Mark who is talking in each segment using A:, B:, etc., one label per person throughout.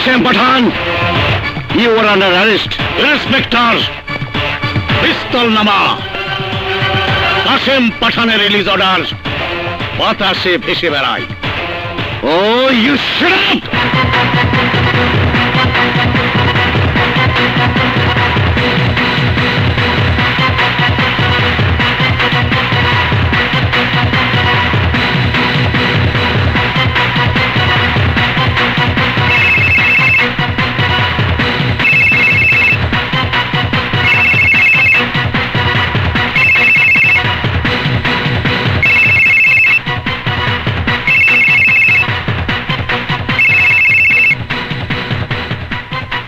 A: Kashem Pathan, you are under arrest. Inspector, pistol নামা। কাশেম পাঠানের release order বাতাসে ভেসে বেড়ায়। Oh you shut up!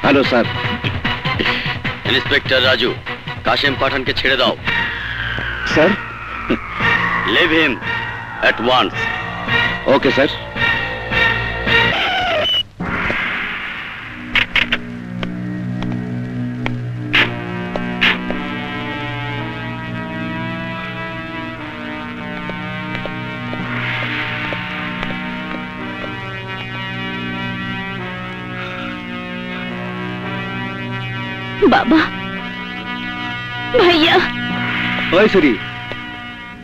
A: Hello sir.
B: Inspector Raju, Kashem পাঠানকে ছেড়ে দাও।
A: Sir.
B: Leave him at once.
A: Okay sir.
C: बाबा, भैया।
A: ओए सरी,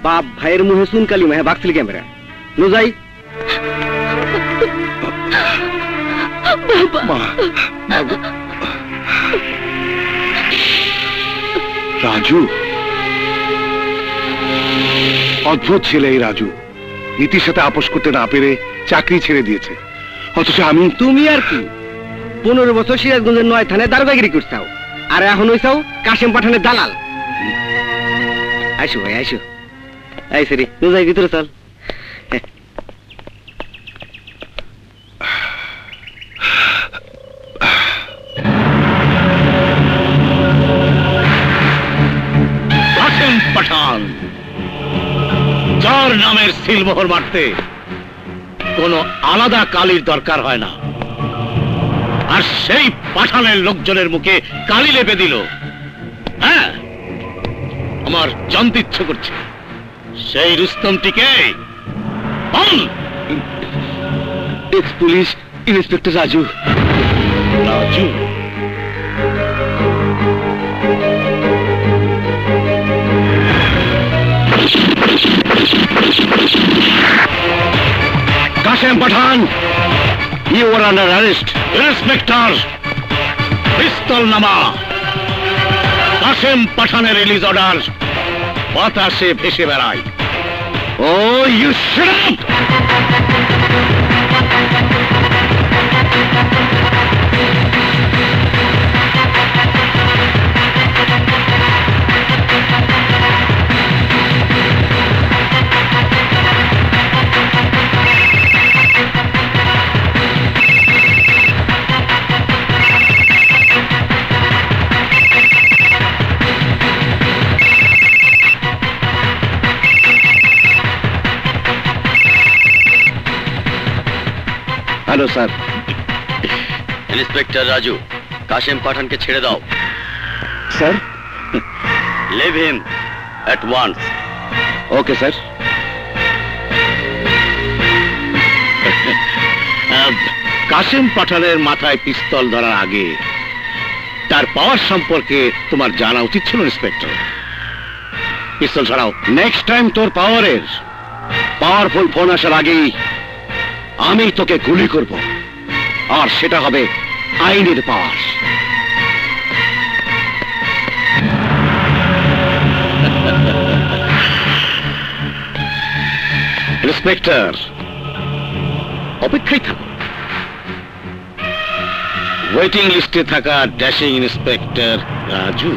A: बाप भाईर मुहे सुन काली मैं बाग के मेरा नो जाई।
C: बाबा।
D: রাজু, অদ্ভুত ছেলে এই রাজু। নীতির সাথে আপোষ করতে না পেরে চাকরি ছেড়ে দিয়েছে, অথচ আমি।
A: তুমি আর কি 15 বছর সিরাজগঞ্জের 9 থানায় দারোগাগিরি করছাও, আর এখন হইছাও কাশেম পাঠানের দালাল। আইসো ভাই আইসো। এই সরি, নো যাই ভিতরে চল। কাশেম পাঠান, যার নামের সিলমোহর মারতে কোনো আলাদা কালির দরকার হয় না, আর সেই পাঠানের লোকজনের মুখে কালি লেপে দিল। হ্যাঁ, আমার জানতে ইচ্ছে করছে সেই রুস্তমটিকে। Ex police inspector Raju. Raju? Kashem Pathan, you are under arrest. Inspector, pistol নামা। কাশেম পাঠানের রিলিজ অর্ডার বাতাসে ভেসে বেড়ায়। Oh you shut up! Hello sir.
B: Inspector Raju, Kashem পাঠানকে ছেড়ে দাও।
A: Sir.
B: Leave him at once.
A: Okay sir. Kashem পাঠানের মাথায় পিস্তল ধরার আগে তার পাওয়ার সম্পর্কে তোমার জানা উচিত ছিল ইন্সপেক্টর। পিস্তল ছাড়াও। নেক্সট টাইম তোর পাওয়ারফুল ফোন আসার আগেই আমি তোকে গুলি করব, আর সেটা হবে আইনের পাওয়ার। ইন্সপেক্টর, অপেক্ষায় থাকো। ওয়েটিং লিস্টে থাকা ড্যাশিং ইন্সপেক্টর রাজু।